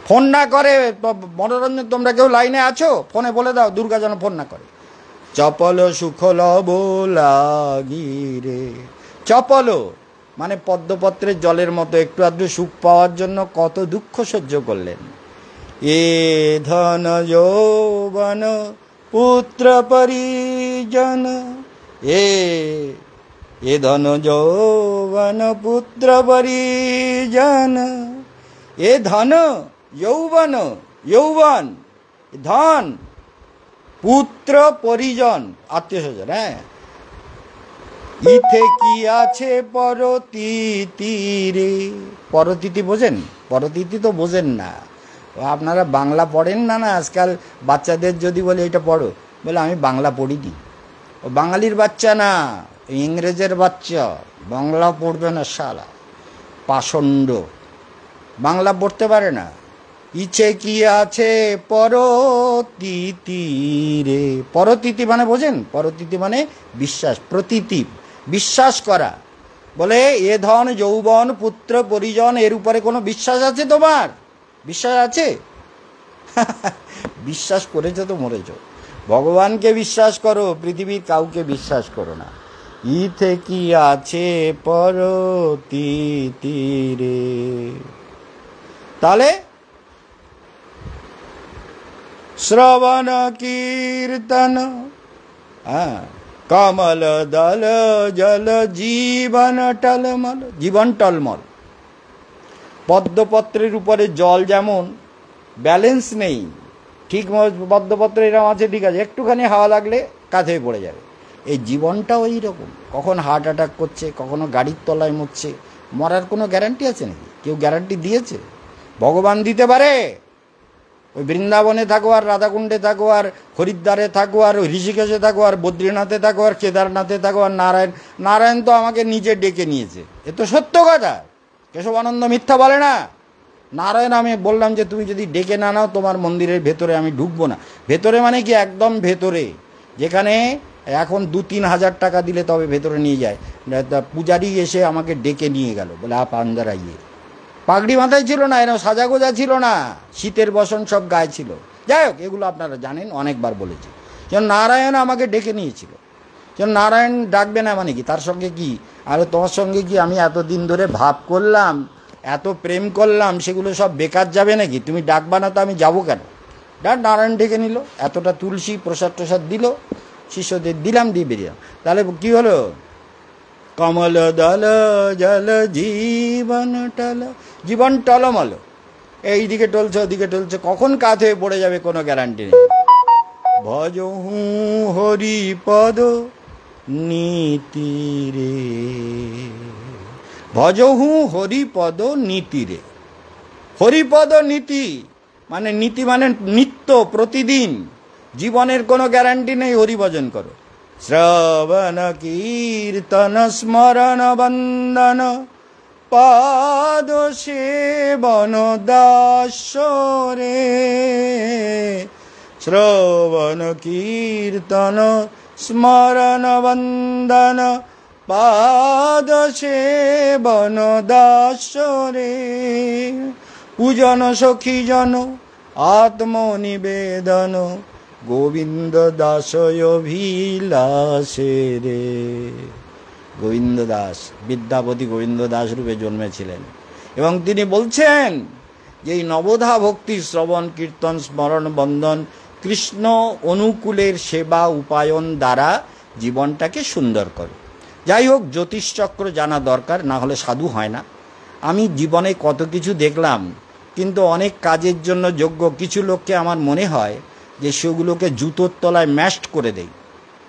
Phone না করে মনোরঞ্জন, তোমরা কেউ লাইনে আছো? ফোনে বলে দাও দুর্গা যেন ফোন না করে। চপল সুখ লব লাগিরে, চপল মানে পদ্মপত্রের জলের মতো একটু আধটু সুখ পাওয়ার জন্য কত দুঃখ সহ্য করলেন। এ ধন যৌবন পুত্র পরিজন, এ ধন যৌবন পুত্র পরিজন, এ ধন যৌবন, যৌবন ধন, পুত্র পরিজন আত্মীয় স্বজন। হ্যাঁ, ইথে কি আছে পরতিতি রে। পরতিতি বোঝেন? পরতিতি তো বোঝেন না আপনারা, বাংলা পড়েন না। না আজকাল বাচ্চাদের যদি বলে এটা পড়ো, বলে আমি বাংলা পড়িনি। ও বাঙালির বাচ্চা না, ইংরেজের বাচ্চা, বাংলা পড়বে না শালা পাষণ্ড, বাংলা পড়তে পারে না। ইচ্ছে কি আছে পরতিতি রে। পরতিতি মানে বোঝেন? পরতিতি মানে বিশ্বাস, প্রতীতি, বিশ্বাস করা। বলে এ ধন যৌবন পুত্র পরিজন, এর উপরে কোনো বিশ্বাস আছে তোমার? বিশ্বাস আছে? বিশ্বাস করেছো তো মরেছো। ভগবানকে বিশ্বাস করো, পৃথিবীর কাউকে বিশ্বাস করো না। ইথে কি আছে পরতিতি রে। তাহলে শ্রবণ কীর্তন, কমল দল জল জীবন টলমল, জীবন টলমল। পদ্মপত্রের উপরে জল যেমন ব্যালেন্স নেই, ঠিক পদ্মপত্র এরকম আছে, ঠিক আছে, একটুখানি হাওয়া লাগলে কাঁধে পড়ে যাবে। এই জীবনটাও এই রকম, কখন হার্ট অ্যাটাক করছে, কখনো গাড়ির তলায় মরছে। মরার কোনো গ্যারান্টি আছে নাকি? কেউ গ্যারান্টি দিয়েছে? ভগবান দিতে পারে। ওই বৃন্দাবনে থাকো আর রাধাকুণ্ডে থাকো আর হরিদ্বারে থাকো আর ঋষিকেশে থাকো আর বদ্রীনাথে থাকো আর কেদারনাথে থাকো আর নারায়ণ তো আমাকে নিজে ডেকে নিয়েছে। এ তো সত্য কথা, কেশবানন্দ মিথ্যা বলে না। নারায়ণ, আমি বললাম যে তুমি যদি ডেকে না নাও তোমার মন্দিরের ভেতরে আমি ঢুকবো না। ভেতরে মানে কি? একদম ভেতরে, যেখানে এখন 2-3 হাজার টাকা দিলে তবে ভেতরে নিয়ে যায়। পূজারি এসে আমাকে ডেকে নিয়ে গেল, বলে আপ আন্দার আইয়ে। পাগড়ি মাথায় ছিল না, এরকম সাজাগোজা ছিল না, শীতের বসন সব গায়ে ছিল। যাই হোক, এগুলো আপনারা জানেন, অনেকবার বলেছি। যেন নারায়ণ আমাকে ডেকে নিয়েছিল। যেন নারায়ণ ডাকবে না মানে কি? তার সঙ্গে কি, আরে তোমার সঙ্গে কি আমি এতদিন ধরে ভাব করলাম, এত প্রেম করলাম, সেগুলো সব বেকার যাবে নাকি? তুমি ডাকবা না তো আমি যাবো কেন? নারায়ণ ডেকে নিল, এতটা তুলসী প্রসাদ টসাদ দিল, শিষ্যদের দিলাম, দিয়ে বেরিয়ে। তাহলে কি হলো? কমল দল জল জীবন টল, জীবন টলমল। এইদিকে টলছে ওদিকে টলছে, কখন কাত হয়ে পড়ে যাবে কোনো গ্যারান্টি নেই। ভজহু হরিপদ নীতিরে, ভজহু হরিপদ নীতিরে। হরিপদ নীতি মানে, নীতি মানে নিত্য, প্রতিদিন। জীবনের কোনো গ্যারান্টি নেই, হরিভজন করো। শ্রবণ কীর্তন স্মরণ বন্দন পাদ সেবন দাস রে। শ্রবণ কীর্তন স্মরণ বন্দন পাদ সেবন দাস রে। পূজন সখীজন আত্মনিবেদন গোবিন্দ দাসয় অভিলাষে রে। গোবিন্দ দাস, বিদ্যাপতি গোবিন্দ দাস রূপে জন্মেছিলেন, এবং তিনি বলছেন যে এই নবধা ভক্তি শ্রবণ কীর্তন স্মরণ বন্দন কৃষ্ণ অনুকূলের সেবা উপায়ন দ্বারা জীবনটাকে সুন্দর করে। যাই হোক, জ্যোতিষচক্র জানা দরকার, না হলে সাধু হয় না। আমি জীবনে কত কিছু দেখলাম, কিন্তু অনেক কাজের জন্য যোগ্য কিছু লোককে আমার মনে হয় যে সেগুলোকে জুতোর তলায় ম্যাশড করে দেয়।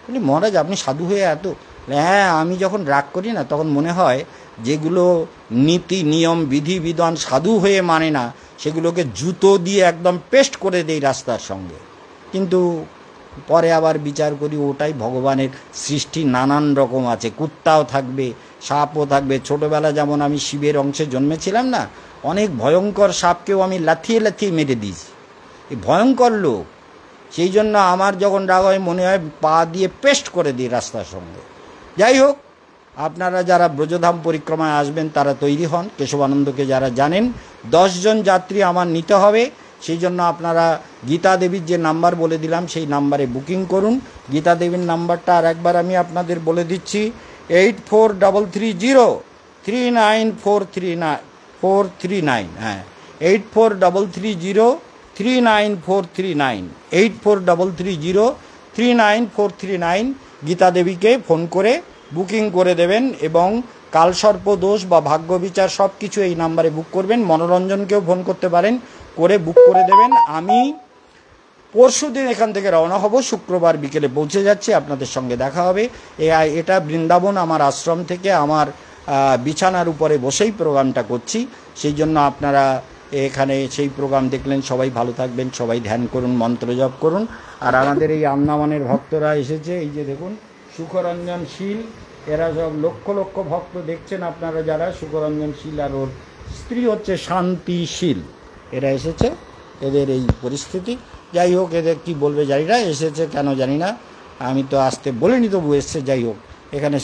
বলি মহারাজ আপনি সাধু হয়ে এত? হ্যাঁ, আমি যখন রাগ করি না তখন মনে হয় যেগুলো নীতি নিয়ম বিধি বিধান সাধু হয়ে মানে না, সেগুলোকে জুতো দিয়ে একদম পেস্ট করে দেই রাস্তার সঙ্গে। কিন্তু পরে আবার বিচার করি ওটাই ভগবানের সৃষ্টি, নানান রকম আছে, কুত্তাও থাকবে, সাপও থাকবে। ছোটোবেলা যেমন আমি শিবের অংশে জন্মেছিলাম না, অনেক ভয়ঙ্কর সাপকেও আমি লাথিয়ে লাথিয়ে মেরে দিয়েছি। এই ভয়ঙ্কর লোক, সেই জন্য আমার যখন রাগ হয় মনে হয় পা দিয়ে পেস্ট করে দিই রাস্তার সঙ্গে। যাই হোক, আপনারা যারা ব্রজধাম পরিক্রমায় আসবেন তারা তৈরি হন। কেশবানন্দকে যারা জানেন, 10 জন যাত্রী আমার নিতে হবে। সেই জন্য আপনারা গীতা দেবীর যে নাম্বার বলে দিলাম সেই নাম্বারে বুকিং করুন। গীতা দেবীর নাম্বারটা আর একবার আমি আপনাদের বলে দিচ্ছি, 8433039439, হ্যাঁ 8433039439, 8433039439। গীতা দেবীকে ফোন করে বুকিং করে দেবেন এবং কালসর্প দোষ বা ভাগ্য বিচার সব কিছু এই নাম্বারে বুক করবেন। মনোরঞ্জনকেও ফোন করতে পারেন, করে বুক করে দেবেন। আমি পরশু দিন এখান থেকে রওনা হব, শুক্রবার বিকেলে পৌঁছে যাচ্ছি, আপনাদের সঙ্গে দেখা হবে। এটা বৃন্দাবন আমার আশ্রম থেকে আমার বিছানার উপরে বসেই প্রোগ্রামটা করছি। সেই জন্য আপনারা এখানে সেই প্রোগ্রাম দেখলেন। সবাই ভালো থাকবেন, সবাই ধ্যান করুন, মন্ত্র জপ করুন। আর আমাদের এই আন্দামানের ভক্তরা এসেছে, এই যে দেখুন সুখরঞ্জন শীল, এরা সব লক্ষ লক্ষ ভক্ত দেখছেন আপনারা যারা। সুখরঞ্জন শীল আর ওর স্ত্রী হচ্ছে শান্তিশীল, এরা এসেছে। এদের এই পরিস্থিতি, যাই হোক, এদের কি বলবে জানি না, এসেছে কেন জানি না, আমি তো আসতে বলিনি, তবু এসছে। যাই হোক, এখানে